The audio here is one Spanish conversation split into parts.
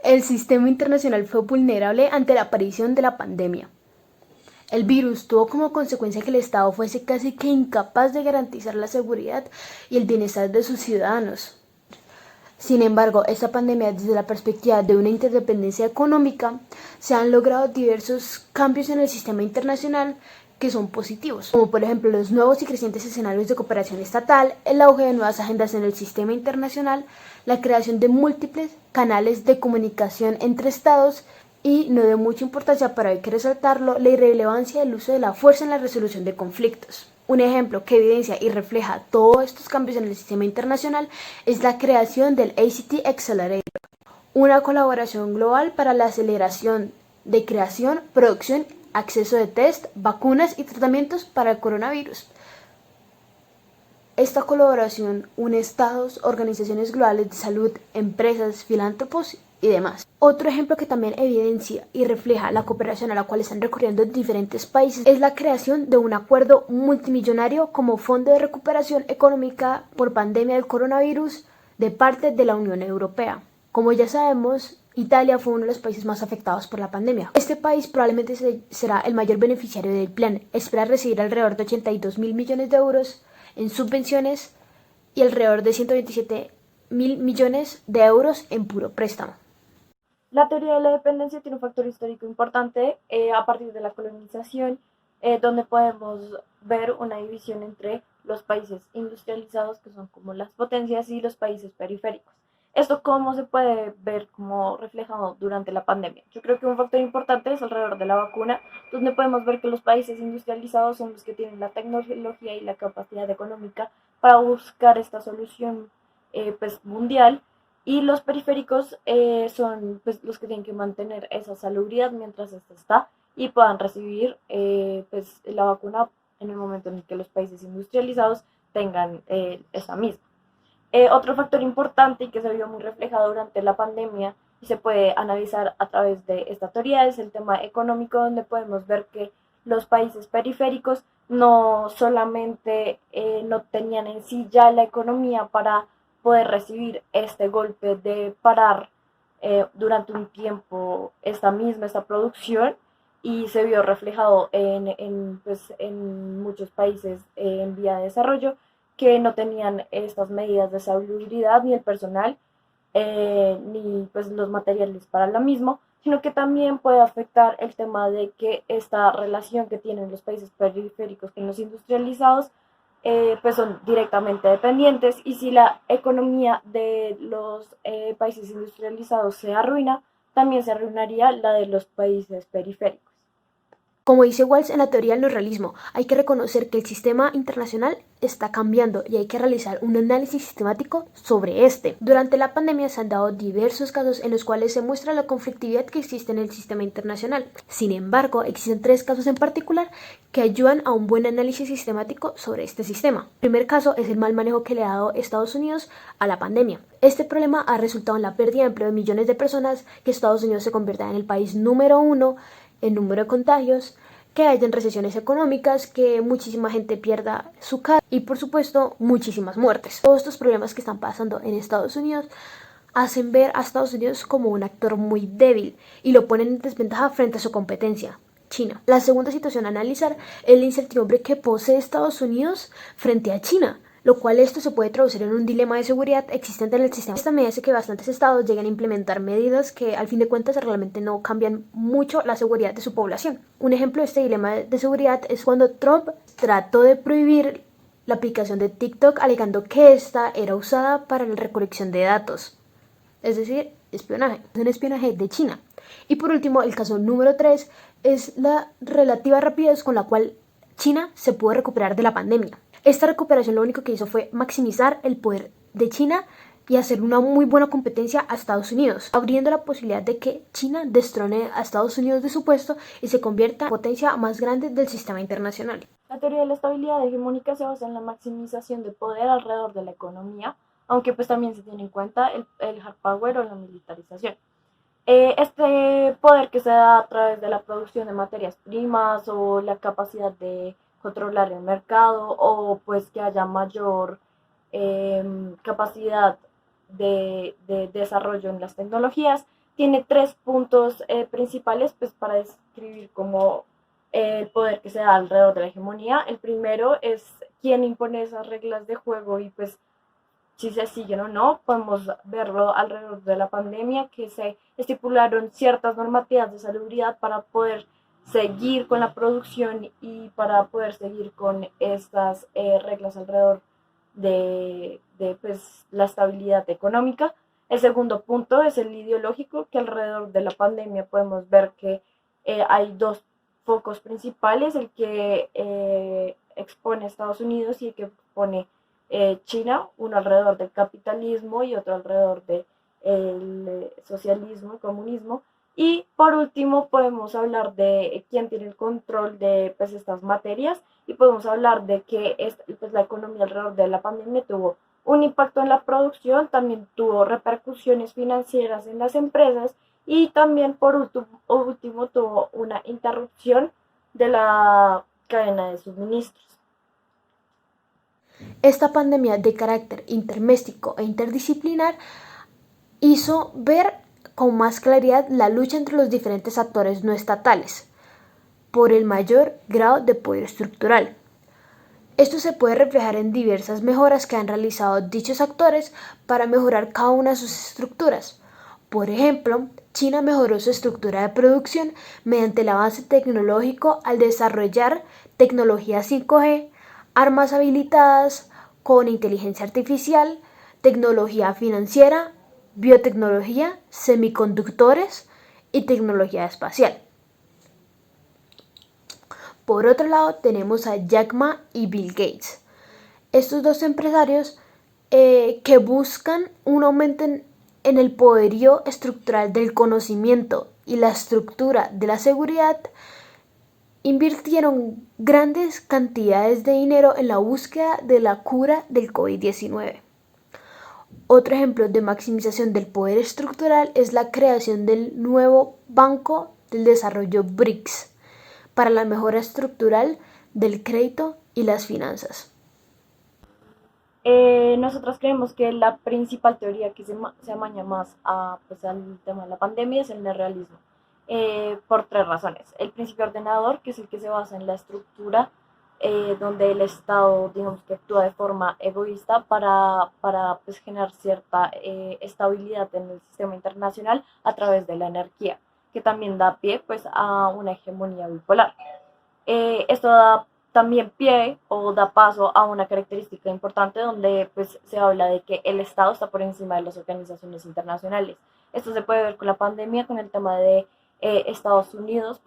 El sistema internacional fue vulnerable ante la aparición de la pandemia. El virus tuvo como consecuencia que el Estado fuese casi que incapaz de garantizar la seguridad y el bienestar de sus ciudadanos. Sin embargo, esta pandemia, desde la perspectiva de una interdependencia económica, se han logrado diversos cambios en el sistema internacional que son positivos, como por ejemplo los nuevos y crecientes escenarios de cooperación estatal, el auge de nuevas agendas en el sistema internacional, la creación de múltiples canales de comunicación entre estados y, no de mucha importancia, pero hay que resaltarlo, la irrelevancia del uso de la fuerza en la resolución de conflictos. Un ejemplo que evidencia y refleja todos estos cambios en el sistema internacional es la creación del ACT Accelerator, una colaboración global para la aceleración de creación, producción, acceso de test, vacunas y tratamientos para el coronavirus. Esta colaboración une estados, organizaciones globales de salud, empresas, filántropos y demás. Otro ejemplo que también evidencia y refleja la cooperación a la cual están recurriendo diferentes países es la creación de un acuerdo multimillonario como Fondo de Recuperación Económica por Pandemia del Coronavirus de parte de la Unión Europea. Como ya sabemos, Italia fue uno de los países más afectados por la pandemia. Este país probablemente será el mayor beneficiario del plan. Espera recibir alrededor de 82.000 millones de euros en subvenciones y alrededor de 127.000 millones de euros en puro préstamo. La teoría de la dependencia tiene un factor histórico importante a partir de la colonización, donde podemos ver una división entre los países industrializados, que son como las potencias, y los países periféricos. ¿Esto cómo se puede ver como reflejado durante la pandemia? Yo creo que un factor importante es alrededor de la vacuna, donde podemos ver que los países industrializados son los que tienen la tecnología y la capacidad económica para buscar esta solución pues, mundial, y los periféricos son pues, los que tienen que mantener esa salubridad mientras esta está y puedan recibir pues, la vacuna en el momento en el que los países industrializados tengan esa misma. Otro factor importante y que se vio muy reflejado durante la pandemia y se puede analizar a través de esta teoría es el tema económico, donde podemos ver que los países periféricos no solamente no tenían en sí ya la economía para poder recibir este golpe de parar durante un tiempo esta producción, y se vio reflejado pues, en muchos países en vía de desarrollo que no tenían estas medidas de salubridad, ni el personal, ni pues los materiales para lo mismo, sino que también puede afectar el tema de que esta relación que tienen los países periféricos con los industrializados, pues son directamente dependientes, y si la economía de los países industrializados se arruina, también se arruinaría la de los países periféricos. Como dice Walls en la teoría del neorrealismo, hay que reconocer que el sistema internacional está cambiando y hay que realizar un análisis sistemático sobre este. Durante la pandemia se han dado diversos casos en los cuales se muestra la conflictividad que existe en el sistema internacional. Sin embargo, existen 3 casos en particular que ayudan a un buen análisis sistemático sobre este sistema. El primer caso es el mal manejo que le ha dado Estados Unidos a la pandemia. Este problema ha resultado en la pérdida de empleo de millones de personas, que Estados Unidos se convierta en el país número 1 en número de contagios, que hayan recesiones económicas, que muchísima gente pierda su casa y, por supuesto, muchísimas muertes. Todos estos problemas que están pasando en Estados Unidos hacen ver a Estados Unidos como un actor muy débil y lo ponen en desventaja frente a su competencia, China. La segunda situación a analizar es la incertidumbre que posee Estados Unidos frente a China, lo cual esto se puede traducir en un dilema de seguridad existente en el sistema. Esta medida hace que bastantes estados lleguen a implementar medidas que al fin de cuentas realmente no cambian mucho la seguridad de su población. Un ejemplo de este dilema de seguridad es cuando Trump trató de prohibir la aplicación de TikTok, alegando que esta era usada para la recolección de datos, es decir, espionaje, un espionaje de China. Y por último, el caso número 3 es la relativa rapidez con la cual China se pudo recuperar de la pandemia. Esta recuperación lo único que hizo fue maximizar el poder de China y hacer una muy buena competencia a Estados Unidos, abriendo la posibilidad de que China destrone a Estados Unidos de su puesto y se convierta en la potencia más grande del sistema internacional. La teoría de la estabilidad hegemónica se basa en la maximización de poder alrededor de la economía, aunque pues también se tiene en cuenta el hard power o la militarización. Este poder que se da a través de la producción de materias primas o la capacidad de controlar el mercado, o pues que haya mayor capacidad de desarrollo en las tecnologías, tiene tres puntos principales pues, para describir como el poder que se da alrededor de la hegemonía. El primero es quién impone esas reglas de juego y pues si se siguen o no. Podemos verlo alrededor de la pandemia, que se estipularon ciertas normativas de salubridad para poder seguir con la producción y para poder seguir con estas reglas alrededor de pues, la estabilidad económica. El segundo punto es el ideológico, que alrededor de la pandemia podemos ver que hay dos focos principales, el que expone Estados Unidos y el que expone China, uno alrededor del capitalismo y otro alrededor del socialismo y comunismo. Y por último podemos hablar de quién tiene el control de pues, estas materias y podemos hablar de que pues, la economía alrededor de la pandemia tuvo un impacto en la producción, también tuvo repercusiones financieras en las empresas y también por último tuvo una interrupción de la cadena de suministros. Esta pandemia de carácter interméstico e interdisciplinar hizo ver con más claridad la lucha entre los diferentes actores no estatales por el mayor grado de poder estructural. Esto se puede reflejar en diversas mejoras que han realizado dichos actores para mejorar cada una de sus estructuras. Por ejemplo, China mejoró su estructura de producción mediante el avance tecnológico al desarrollar tecnología 5G, armas habilitadas con inteligencia artificial, tecnología financiera, biotecnología, semiconductores y tecnología espacial. Por otro lado, tenemos a Jack Ma y Bill Gates. Estos dos empresarios que buscan un aumento en el poderío estructural del conocimiento y la estructura de la seguridad, invirtieron grandes cantidades de dinero en la búsqueda de la cura del COVID-19. Otro ejemplo de maximización del poder estructural es la creación del nuevo Banco del Desarrollo BRICS para la mejora estructural del crédito y las finanzas. Nosotros creemos que la principal teoría que se amaña más pues, al tema de la pandemia es el neorrealismo, por tres razones. El principio ordenador, que es el que se basa en la estructura, donde el Estado, digamos que actúa de forma egoísta para pues, generar cierta estabilidad en el sistema internacional a través de la energía, que también da pie pues, a una hegemonía bipolar. Esto da también pie o da paso a una característica importante donde pues, se habla de que el Estado está por encima de las organizaciones internacionales. Esto se puede ver con la pandemia, con el tema de Estados Unidos,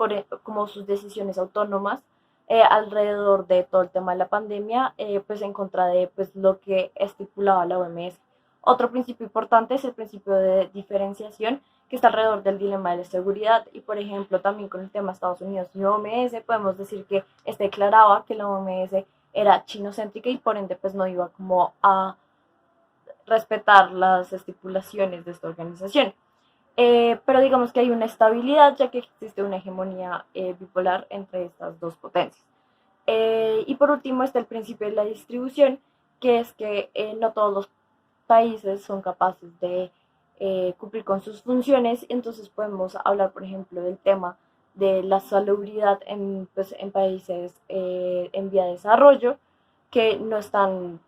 como sus decisiones autónomas alrededor de todo el tema de la pandemia, pues en contra de pues, lo que estipulaba la OMS. Otro principio importante es el principio de diferenciación, que está alrededor del dilema de la seguridad y, por ejemplo, también con el tema de Estados Unidos y OMS, podemos decir que declaraba que la OMS era chinocéntrica y por ende pues no iba como a respetar las estipulaciones de esta organización. Pero digamos que hay una estabilidad ya que existe una hegemonía bipolar entre estas dos potencias. Y por último está el principio de la distribución, que es que no todos los países son capaces de cumplir con sus funciones, entonces podemos hablar, por ejemplo, del tema de la salubridad pues, en países en vía de desarrollo que no están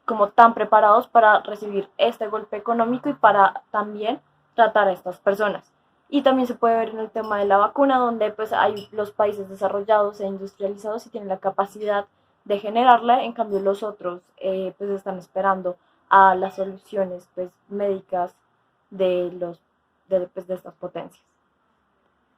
como tan preparados para recibir este golpe económico y para también tratar a estas personas. Y también se puede ver en el tema de la vacuna, donde pues hay los países desarrollados e industrializados y tienen la capacidad de generarla, en cambio los otros pues están esperando a las soluciones pues, médicas pues, de estas potencias.